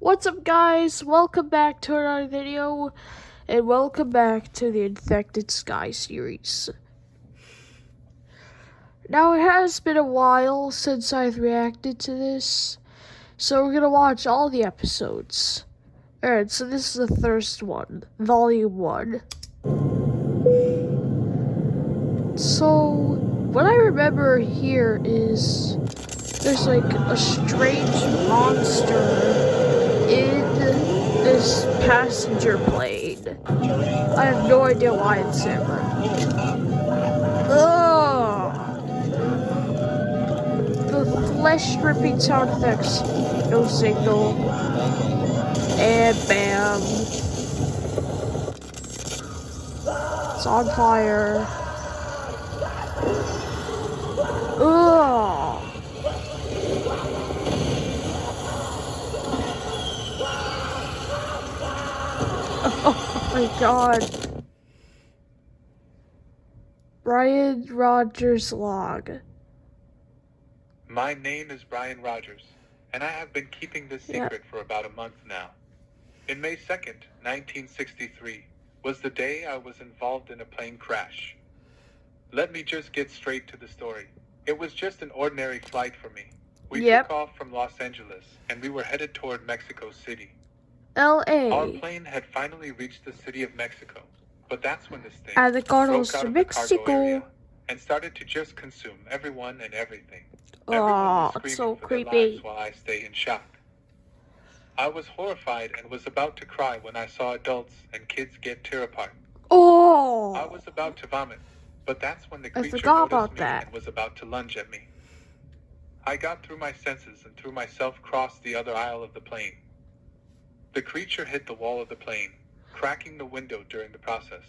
What's up, guys? Welcome back to another video, and welcome back to the Infected Sky series. Now, it has been a while since I've reacted to this, so we're gonna watch all the episodes. Alright, so this is the first one, Volume 1. So, what I remember here is there's like a strange monster in this passenger plane. I have no idea why it's there. Ugh! The flesh ripping sound effects. No signal. And bam. It's on fire. Ugh! Oh my god. Brian Rogers log. My name is Brian Rogers, and I have been keeping this secret for about a month now. In May 2nd, 1963, was the day I was involved in a plane crash. Let me just get straight to the story. It was just an ordinary flight for me. We took off from Los Angeles, and we were headed toward Mexico City. L.A. Our plane had finally reached the city of Mexico, but that's when this thing broke out to of the cargo area and started to just consume everyone and everything. Everyone was screaming so for creepy. their lives while I stay in shock. I was horrified and was about to cry when I saw adults and kids get tear apart. I was about to vomit, but that's when the creature noticed me and was about to lunge at me. I got through my senses and threw myself across the other aisle of the plane. The creature hit the wall of the plane, cracking the window during the process.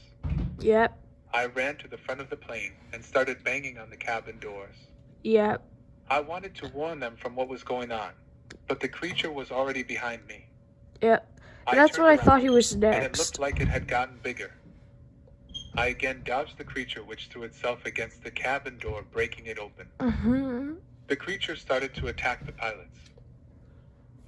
Yep. I ran to the front of the plane and started banging on the cabin doors. Yep. I wanted to warn them from what was going on, but the creature was already behind me. Yep. That's what I thought he was next. And it looked like it had gotten bigger. I again dodged the creature, which threw itself against the cabin door, breaking it open. The creature started to attack the pilots.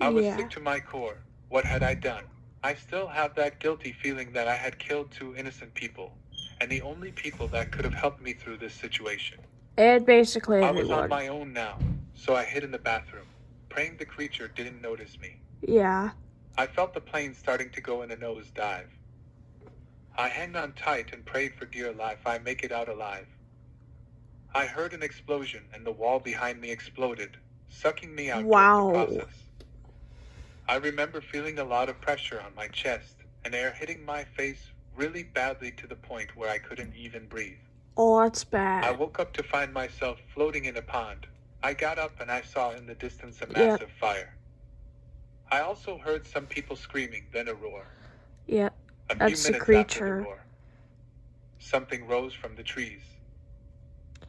I was sick to my core. What had I done? I still have that guilty feeling that I had killed two innocent people, and the only people that could have helped me through this situation. And basically everyone. I was on my own now, so I hid in the bathroom, praying the creature didn't notice me. Yeah. I felt the plane starting to go in a nosedive. I hung on tight and prayed for dear life I make it out alive. I heard an explosion and the wall behind me exploded, sucking me out during the process. I remember feeling a lot of pressure on my chest and air hitting my face really badly to the point where I couldn't even breathe. Oh, that's bad. I woke up to find myself floating in a pond. I got up and I saw in the distance a massive fire. I also heard some people screaming, then a roar. Yep, that's the creature. Roar, something rose from the trees.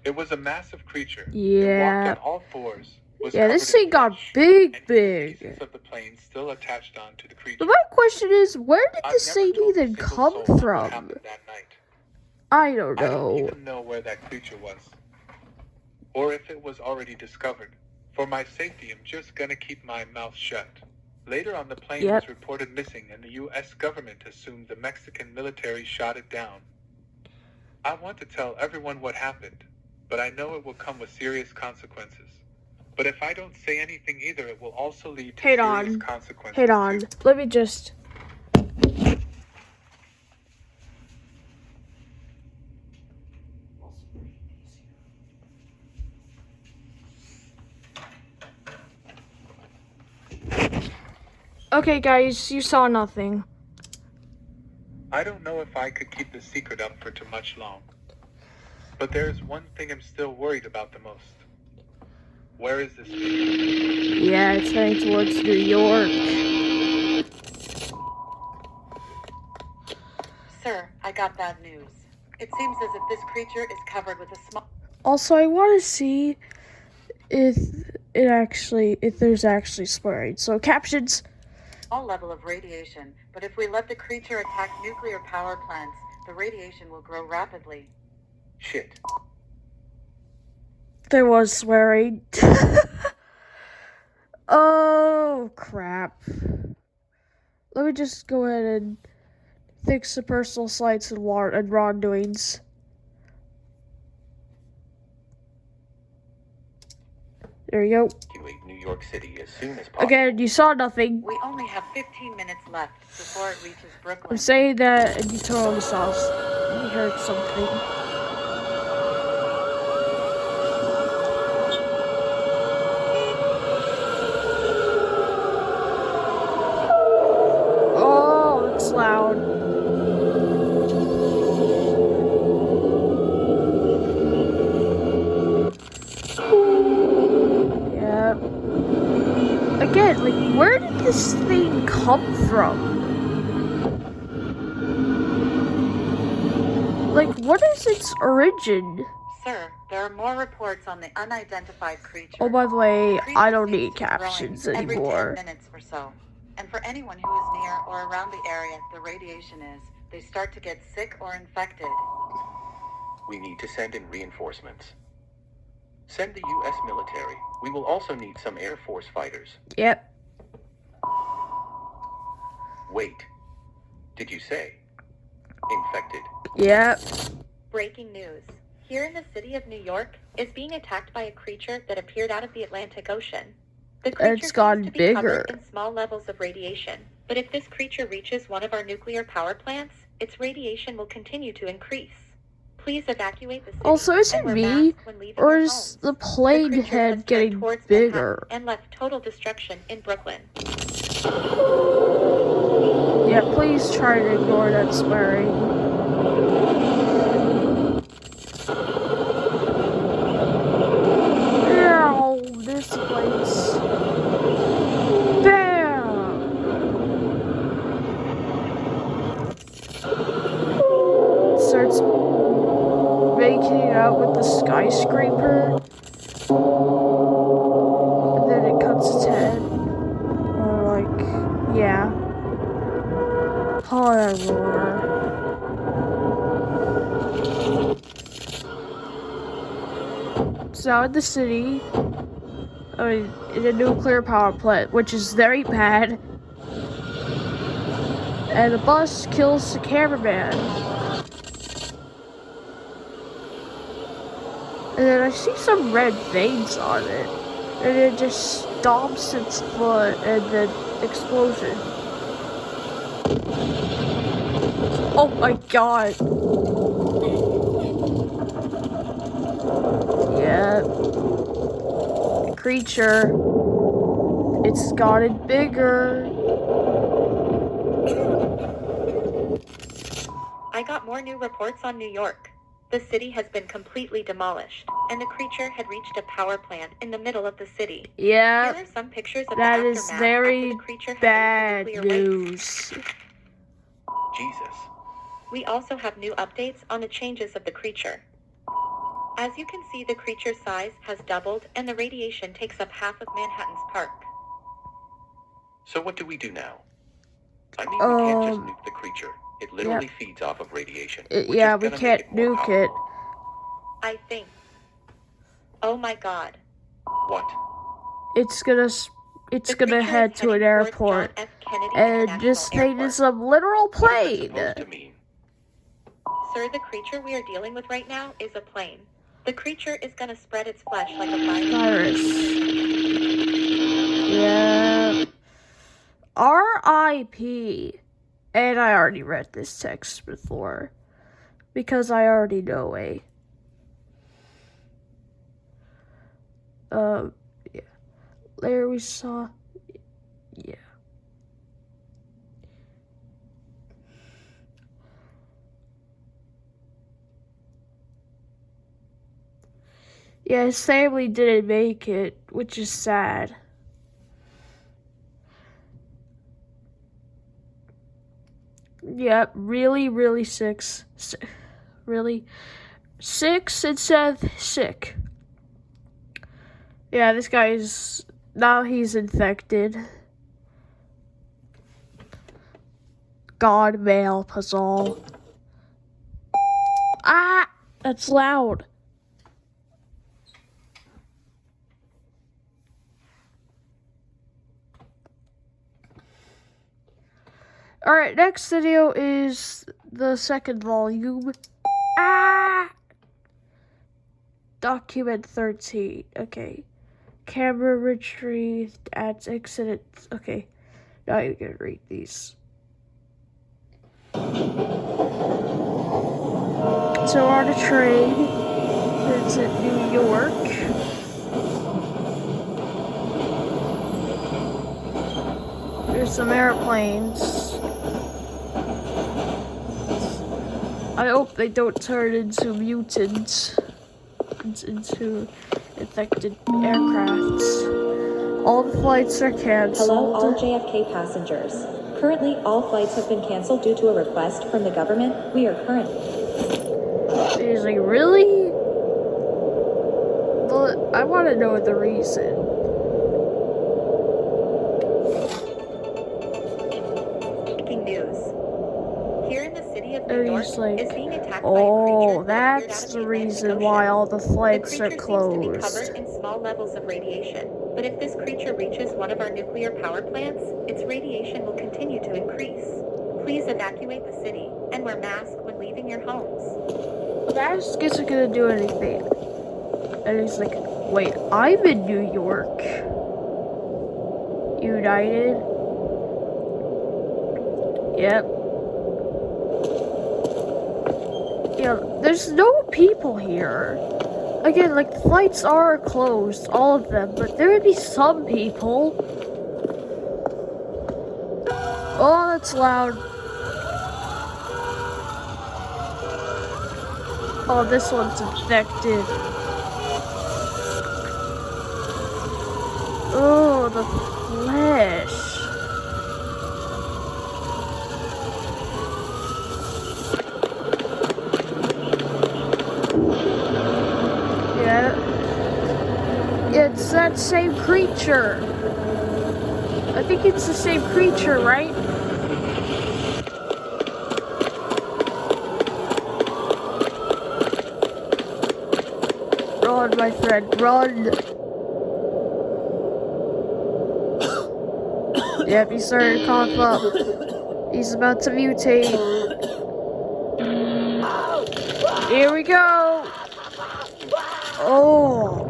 It was a massive creature. It walked on all fours. This thing got big. Pieces of the plane still attached on to the creature. But my question is, where did this thing even come from? That night. I don't know. I don't even know where that creature was, or if it was already discovered. For my safety, I'm just gonna keep my mouth shut. Later on, the plane was reported missing, and the U.S. government assumed the Mexican military shot it down. I want to tell everyone what happened, but I know it will come with serious consequences. But if I don't say anything either, it will also lead to serious consequences. Hold on. Let me just... Okay, guys, you saw nothing. I don't know if I could keep the secret up for too much long. But there's one thing I'm still worried about the most. Where is this thing? Yeah, it's heading towards New York. Sir, I got bad news. It seems as if this creature is covered with a small... Also, I want to see if there's actually swearing. So, captions. Small level of radiation, but if we let the creature attack nuclear power plants, the radiation will grow rapidly. Shit. There was swearing. Oh, crap. let me just go ahead and fix the personal slights and wrongdoings. There you go. Evacuate New York City as soon as possible. Again, you saw nothing. We only have 15 minutes left before it reaches Brooklyn. I'm saying that and you totally saw you heard something. Oh, it's loud. Yeah. Again, like, where did this thing come from? Like, what is its origin? Sir, there are more reports on the unidentified creature. Oh, by the way, The creature I don't seems need to be growing captions every anymore. 10 minutes or so. And for anyone who is near or around the area the radiation is, they start to get sick or infected. We need to send in reinforcements. Send the U.S. military. We will also need some Air Force fighters. Yep. Wait. Did you say infected? Yep. Breaking news. Here in the city of New York is being attacked by a creature that appeared out of the Atlantic Ocean. The creature It's gotten seems to be bigger. covered in small levels of radiation. But if this creature reaches one of our nuclear power plants, its radiation will continue to increase. Please evacuate the city. Also, is it and wear me, masks when leaving or your is homes. the plane creature has head turned getting towards bigger? Manhattan and left total destruction in Brooklyn. Yeah, please try to ignore that swearing. Ow, this place. Bam! Starts making out with the skyscraper. And then it cuts its head. Or like, yeah. Horror. So in the city, I mean, in a nuclear power plant, which is very bad, and a bus kills the cameraman. And then I see some red veins on it, and it just stomps its foot, and then explosion. Oh my god. Yeah. Creature. It's gotten bigger. I got more new reports on New York. The city has been completely demolished, and the creature had reached a power plant in the middle of the city. Yeah, Here are some pictures of that the is aftermath very after the creature had bad ate the nuclear news. waste. Jesus. We also have new updates on the changes of the creature. As you can see, the creature's size has doubled, and the radiation takes up half of Manhattan's park. So what do we do now? I mean, we can't just nuke the creature. It literally feeds off of radiation. Yeah, we can't nuke it. I think. Oh my god. What? It's gonna creature head is to an heading towards airport, John F. Kennedy and International this thing Airport. is a literal What is that plane. supposed to mean? Sir, the creature we are dealing with right now is a plane. The creature is gonna spread its flesh like a virus. Yeah. R.I.P. And I already read this text before, because I already know yeah. There we saw, yeah. Yeah, his family didn't make it, which is sad. Yep, really sick. Really 6 instead of sick. Yeah, this guy is, now he's infected. God mail puzzle. Ah, that's loud. Alright, next video is the second volume. Document 13. Okay. Camera retrieved at incident. Okay. Now you can read these. So on a train. It's in New York. There's some airplanes. I hope they don't turn into mutants. Into infected aircrafts. All the flights are canceled. Hello, all JFK passengers. Currently, all flights have been canceled due to a request from the government. We are currently... He's like, really? But I want to know the reason. Breaking news. Here in the city of New And York he's like, is being attacked by a oh, creature that appeared out that's of the Atlantic reason Ocean. why all the The flights creature are seems to be closed. covered in small levels of radiation, but if this creature reaches one of our nuclear power plants, its radiation will continue to increase. Please evacuate the city and wear masks when leaving your homes. Mask isn't gonna do anything. And he's like, wait, I'm in New York. United. Yep. Yeah, there's no people here. Again, like, the flights are closed, all of them, but there would be some people. Oh, that's loud. Oh, this one's infected. Oh, the flesh. Yeah. It's that same creature. I think it's the same creature, right? Run, my friend, run. Yep, he's starting to cough up. He's about to mutate. Here we go. Oh.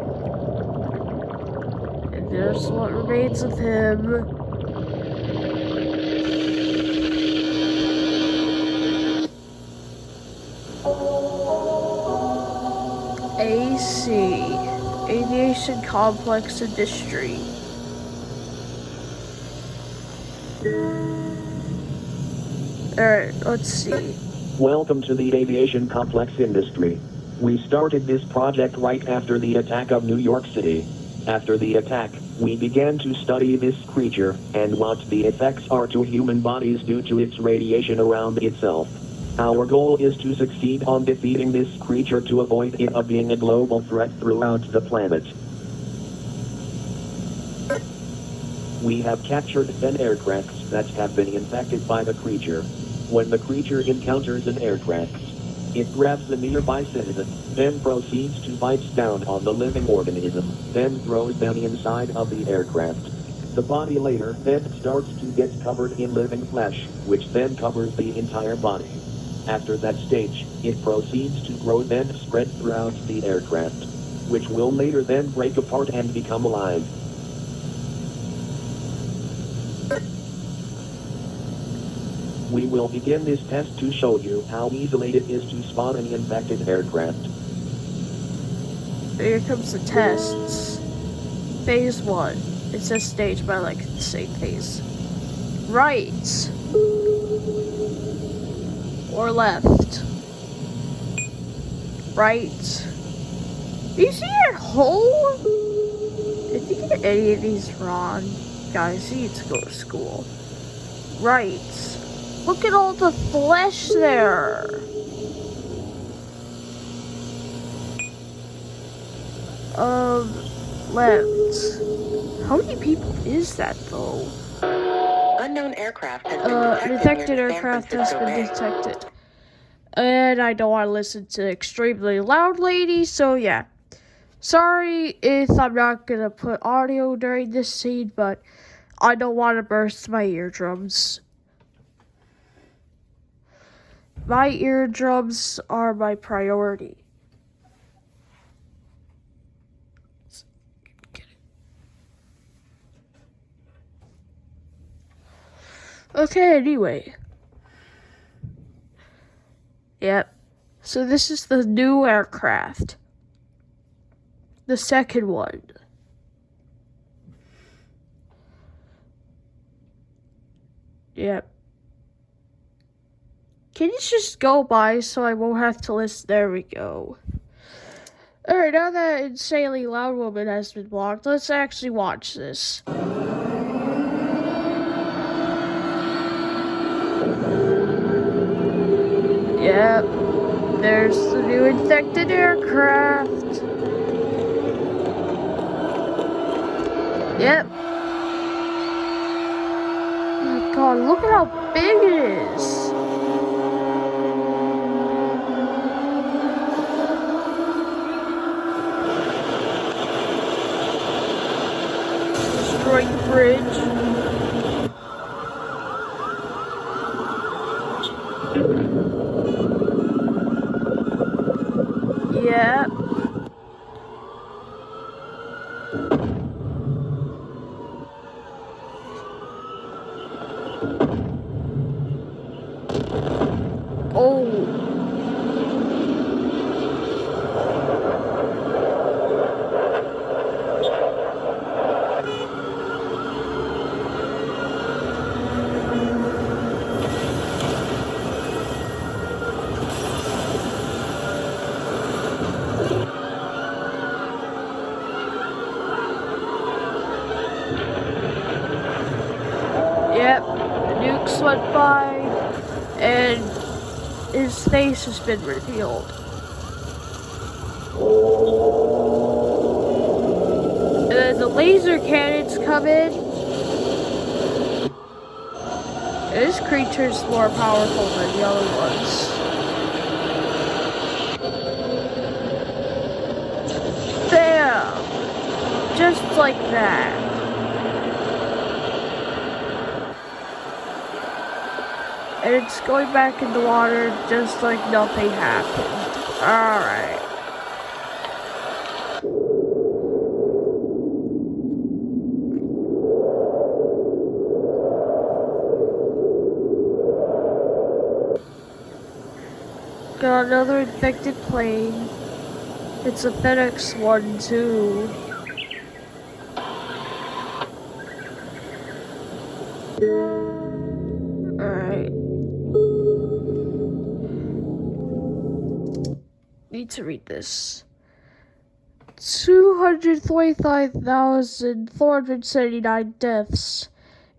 And there's what remains of him. AC. Aviation Complex Industry. Alright, let's see. Welcome to the Aviation Complex Industry. We started this project right after the attack of New York City. After the attack, we began to study this creature, and what the effects are to human bodies due to its radiation around itself. Our goal is to succeed on defeating this creature to avoid it being a global threat throughout the planet. We have captured 10 aircrafts that have been infected by the creature. When the creature encounters an aircraft, it grabs the nearby citizen, then proceeds to bite down on the living organism, then throws them inside of the aircraft. The body later then starts to get covered in living flesh, which then covers the entire body. After that stage, it proceeds to grow then spread throughout the aircraft, which will later then break apart and become alive. We will begin this test to show you how easily it is to spot an infected aircraft. Here comes the tests. Phase 1. It says stage, but I like to say phase. Right. Or left. Right. Do you see that hole? If you get any of these wrong, guys, you need to go to school. Right. Look at all the flesh there. Left. How many people is that though? Unknown aircraft has been Detected near the San aircraft has Francisco been Bay. detected. And I don't want to listen to extremely loud lady, so yeah. Sorry if I'm not gonna put audio during this scene, but I don't want to burst my eardrums. my eardrums are my priority. Okay, anyway. Yep. So this is the new aircraft. The second one. Yep. Can you just go by so I won't have to listen? There we go. Alright, now that insanely loud woman has been blocked, let's actually watch this. Yep. There's the new infected aircraft. Yep. Oh my god, look at how big it is. Destroying the bridge. Yep. Oh. Yep, the nukes went by, and his face has been revealed. And then the laser cannons come in. This creature's more powerful than the other ones. Bam! Just like that. And it's going back in the water just like nothing happened. Alright. Got another infected plane. It's a FedEx one too. Alright. Need to read this. 245,479 deaths.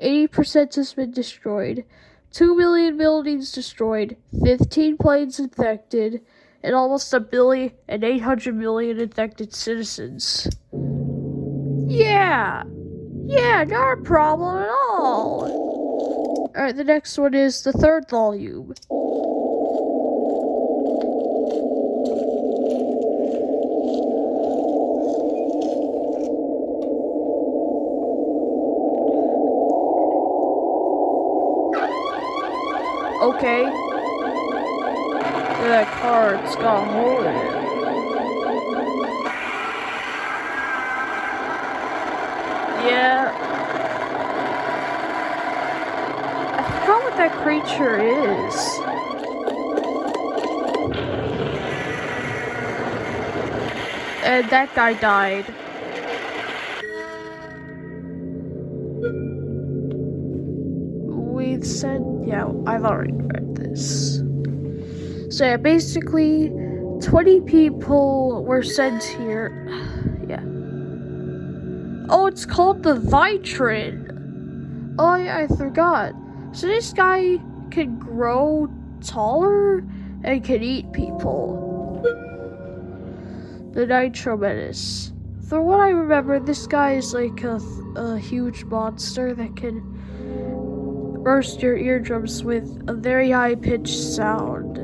80% has been destroyed. 2 million buildings destroyed. 15 planes infected. And almost 1,800,000,000 infected citizens. Yeah! Yeah, not a problem at all! Alright, the next one is the third volume. Okay. Look at that car, it's got a hole in it. Yeah. I forgot what that creature is. And that guy died. We said, yeah, I've already read this. So yeah, basically, 20 people were sent here. Yeah. Oh, it's called the Vitrin. Oh, yeah, I forgot. So this guy can grow taller and can eat people. The Nitro Menace. From what I remember, this guy is like a huge monster that can burst your eardrums with a very high-pitched sound.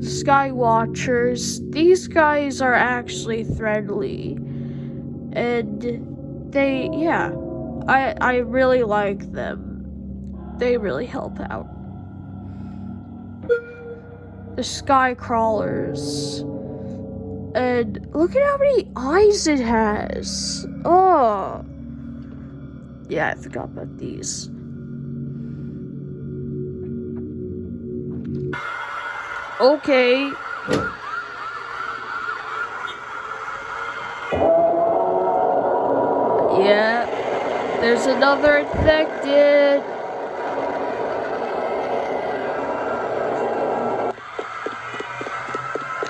Skywatchers. These guys are actually friendly. And they, yeah, I really like them. They really help out. The sky crawlers. And look at how many eyes it has. Oh. Yeah, I forgot about these. Okay. Yeah. There's another infected.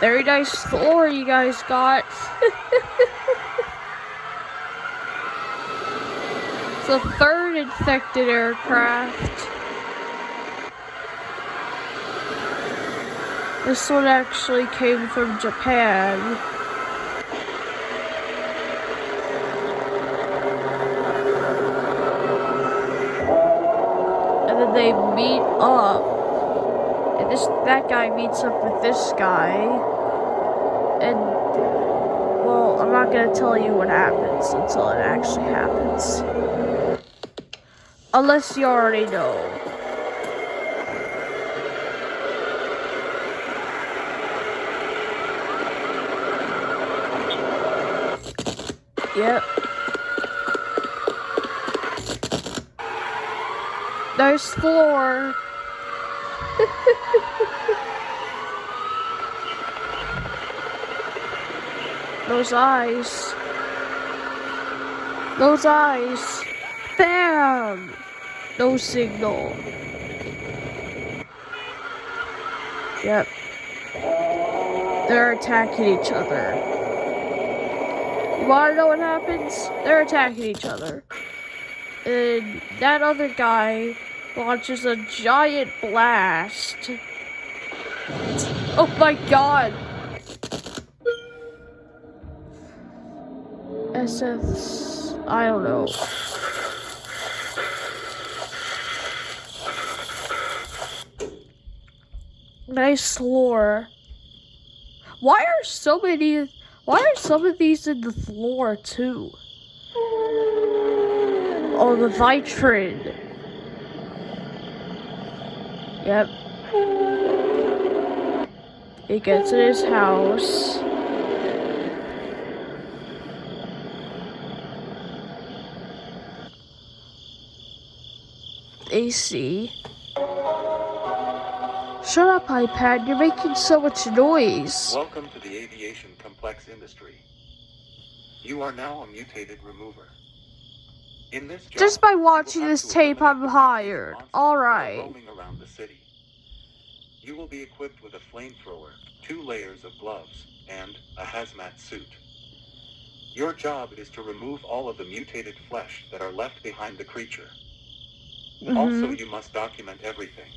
Very nice floor you guys got. It's the third infected aircraft. This one actually came from Japan. And then they meet up. And that guy meets up with this guy. And, well, I'm not gonna tell you what happens until it actually happens. Unless you already know. Yep. Nice floor. Those eyes. Those eyes. Bam! No signal. Yep. They're attacking each other. You wanna know what happens? They're attacking each other. And that other guy launches a giant blast. Oh my god! SS... I don't know. Nice lore. Why are some of these in the floor too? Oh, the Vitrin. Yep. He gets in his house. AC. Shut up, iPad. You're making so much noise. Welcome to the aviation complex industry. You are now a mutated remover. In this job, Just by you will watching have this to tape, eliminate I'm the hired. monsters that are Alright. roaming around the city. You will be equipped with a flamethrower, 2 layers of gloves, and a hazmat suit. Your job is to remove all of the mutated flesh that are left behind the creature. Also, you must document everything.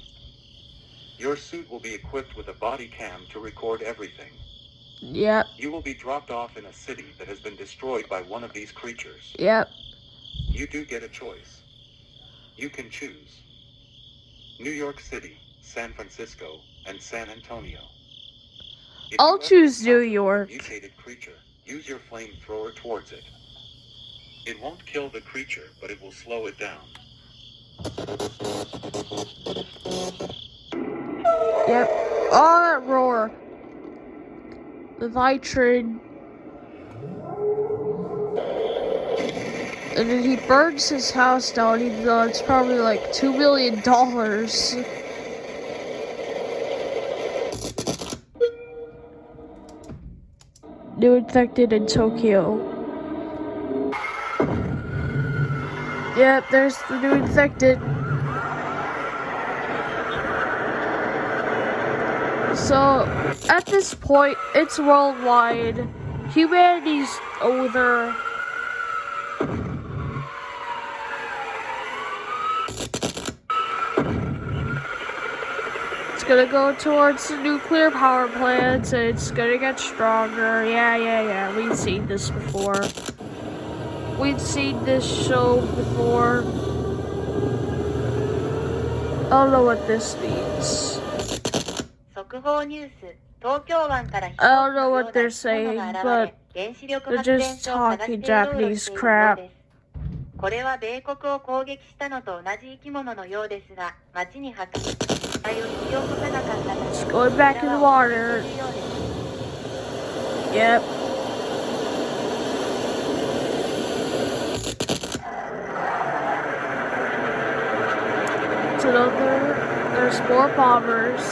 Your suit will be equipped with a body cam to record everything. Yep. You will be dropped off in a city that has been destroyed by one of these creatures. Yep. You do get a choice. You can choose New York City, San Francisco, and San Antonio. If I'll you ever choose New encounter a York. mutated creature, use your flamethrower towards it. It won't kill the creature, but it will slow it down. Yep. Oh, that roar. The Vitrin. And then he burns his house down, even though it's probably like $2 million. New infected in Tokyo. Yep, there's the new infected. So, at this point, it's worldwide. Humanity's over. It's gonna go towards the nuclear power plants, and it's gonna get stronger. Yeah. We've seen this before. We've seen this show before. I don't know what this means. I don't know what they're saying, but they're just talking Japanese crap. これは米国を攻撃したのと同じ生き物のようですが、町に破壊を引き起こさなかったため、 Just going back in the water. Yep. It's another. There's more bombers.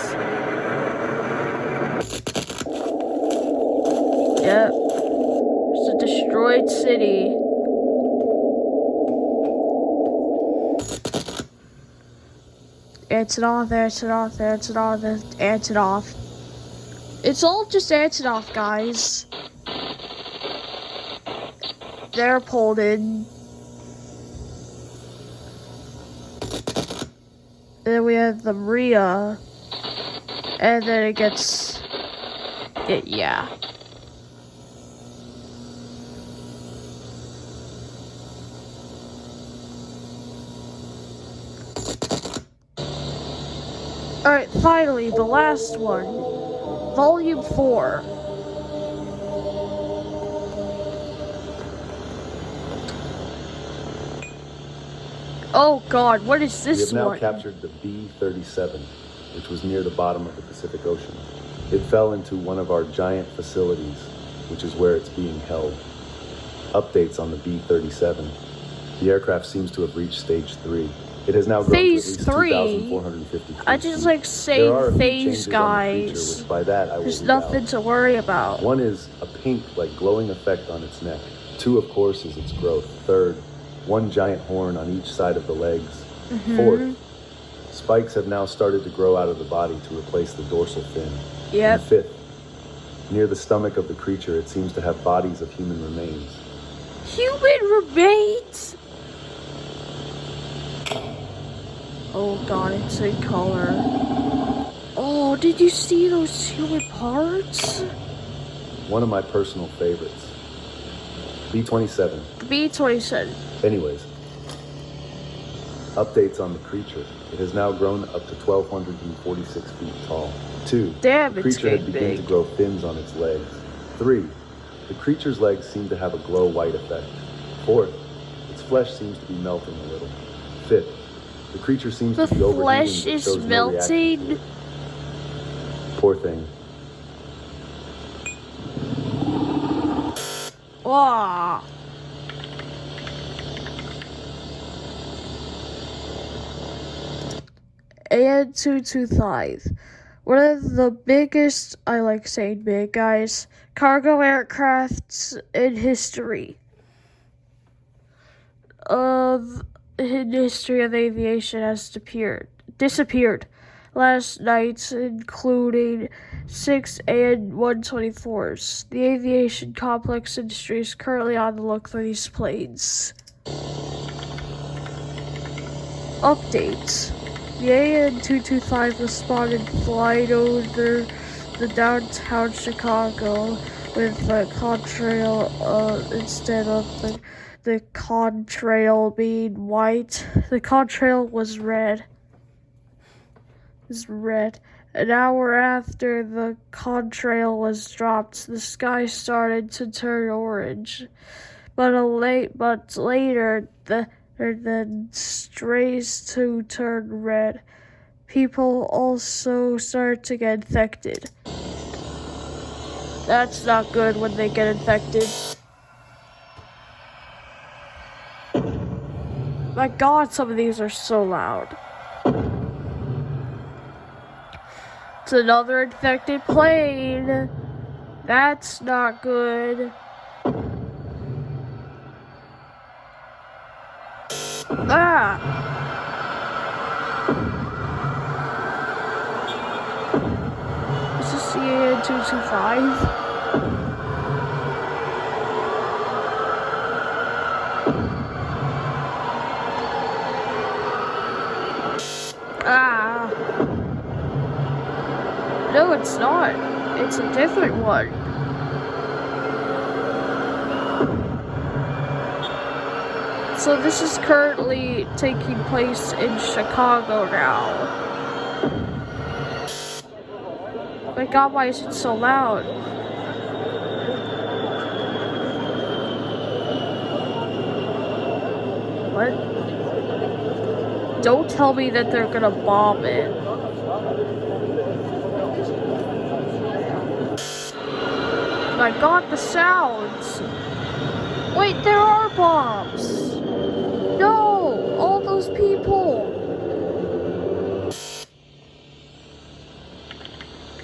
Yep. There's a destroyed city. Antonov, Antonov, Antonov, Antonov. It's all just Antonov, guys. They're pulled in. Then we have the Maria. And then it gets... yeah. Alright, finally, the last one. Volume 4. Oh god, what is We this have now one? captured the B-37, which was near the bottom of the Pacific Ocean. It fell into one of our giant facilities, which is where it's being held. Updates on the B-37. The aircraft seems to have reached stage 3. It has now grown Phase to at least 3? 2,450 feet. I just like There are a saying few phase, changes on the creature, guys. which by that I will There's leave out. nothing to worry about. One is a pink, like glowing effect on its neck. 2, of course, is its growth. 3rd, one giant horn on each side of the legs. 4th, spikes have now started to grow out of the body to replace the dorsal fin. Yep. And 5th, near the stomach of the creature, it seems to have bodies of human remains. Human remains? Oh god, it's in color. Oh, did you see those human parts? One of my personal favorites. B-27. The B-27. Anyways, updates on the creature. It has now grown up to 1,246 feet tall. 2, Damn, the it's creature had getting begun to big. grow fins on its legs. 3, the creature's legs seem to have a glow white effect. 4th, its flesh seems to be melting a little. 5th, the creature seems The to be overheating flesh but is shows no reaction to melting. it. Poor thing. Wow. And 225. One of the biggest, I like saying big, guys, cargo aircrafts in history. In history of aviation has disappeared last night, including 6 AN-124s. The aviation complex industry is currently on the look for these planes. Updates. The AN-225 was spotted flying over the downtown Chicago with the contrail instead of the contrail being white. The contrail was red. An hour after the contrail was dropped, the sky started to turn orange. But later, the strays to turn red. People also start to get infected. That's not good when they get infected. My god, some of these are so loud. It's another infected plane. That's not good. Ah! Is this the AN-225? Ah! No, it's not. It's a different one. So this is currently taking place in Chicago now. My god, why is it so loud? What? Don't tell me that they're gonna bomb it. My god, the sounds! Wait, there are bombs! No! All those people!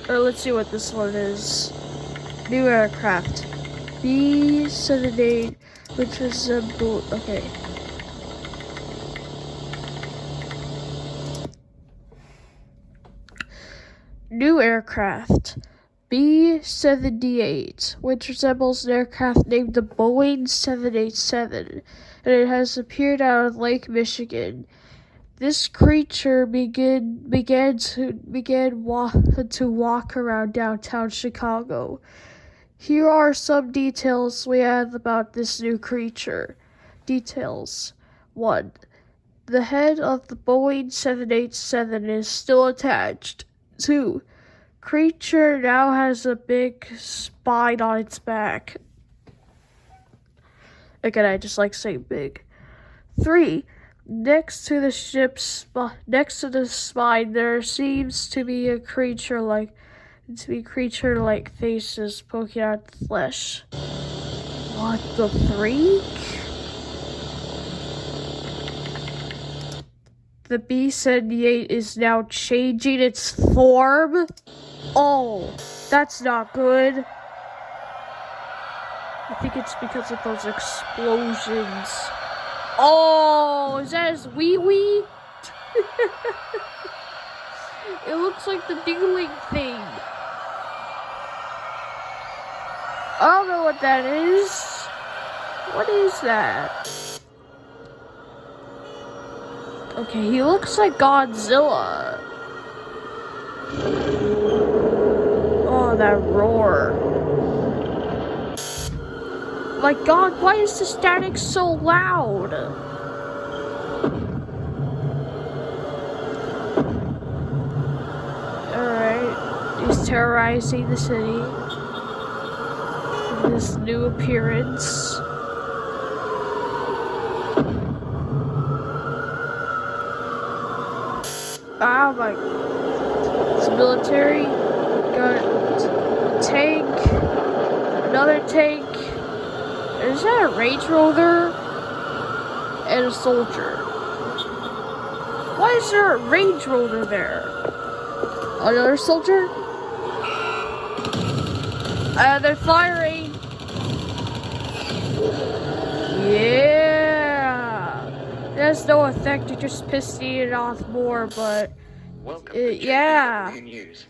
Let's see what this one is. New aircraft. B-78, which resemble... Okay. New aircraft. B-78, which resembles an aircraft named the Boeing 787, and it has appeared out of Lake Michigan. This creature began to walk around downtown Chicago. Here are some details we have about this new creature. Details. 1. The head of the Boeing 787 is still attached. 2. Creature now has a big spine on its back. Again, I just like saying big. 3. Next to the spine, there seems to be creature-like faces poking out the flesh. What the freak? The B-78 is now changing its form? Oh, that's not good. I think it's because of those explosions. Oh, is that his wee-wee? It looks like the dingling thing. I don't know what that is. What is that? Okay, he looks like Godzilla. Oh, that roar. My god, why is the static so loud? Alright, he's terrorizing the city. This new appearance. Oh my. It's military. Got a tank. Another tank. Is that a Range Rover? And a soldier. Why is there a Range Rover there? Another soldier? They're firing. Yeah. It has no effect, it just pissing it off more, but Welcome to yeah. JW News.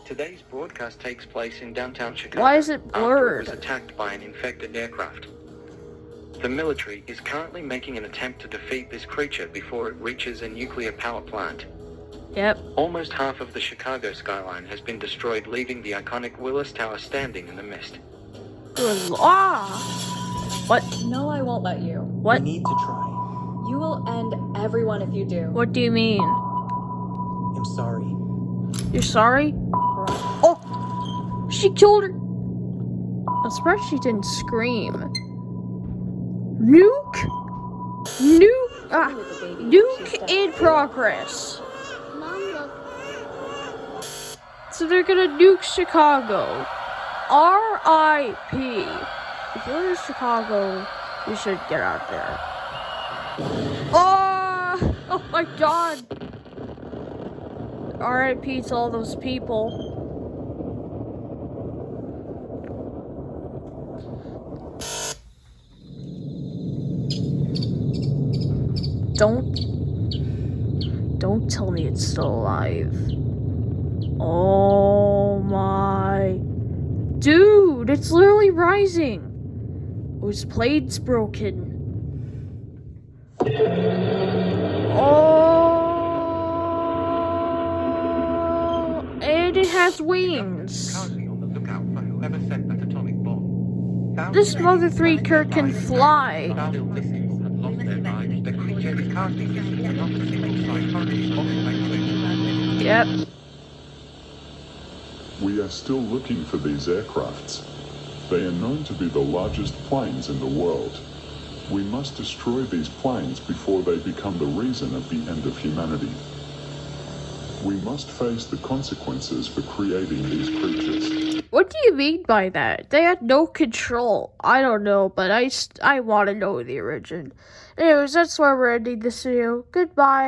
Today's broadcast takes place in downtown Chicago. Why is it After blurred? it was attacked by an infected aircraft. The military is currently making an attempt to defeat this creature before it reaches a nuclear power plant. Yep. Almost half of the Chicago skyline has been destroyed, leaving the iconic Willis Tower standing in the mist. Good. Ah. What? No, I won't let you. What? We need to try. You will end everyone if you do. What do you mean? I'm sorry. You're sorry? Right. Oh! She killed her! I'm surprised she didn't scream. Nuke? Nuke? Nuke in progress. So they're gonna nuke Chicago. R.I.P. If you're in Chicago, you should get out there. Oh my god! R.I.P. to all those people. Don't tell me it's still alive. Oh my... Dude, it's literally rising. Oh, his plane's broken. Oh, and it has wings. Currently on the lookout for whoever sent that atomic bomb. This mother freaker can fly. Still missiles have lost their lives. The creature is casting missiles and not a single site target off language. Yep. We are still looking for these aircrafts. They are known to be the largest planes in the world. We must destroy these planes before they become the reason of the end of humanity. We must face the consequences for creating these creatures. What do you mean by that? They had no control. I don't know, but I want to know the origin. Anyways, that's why we're ending this video. Goodbye.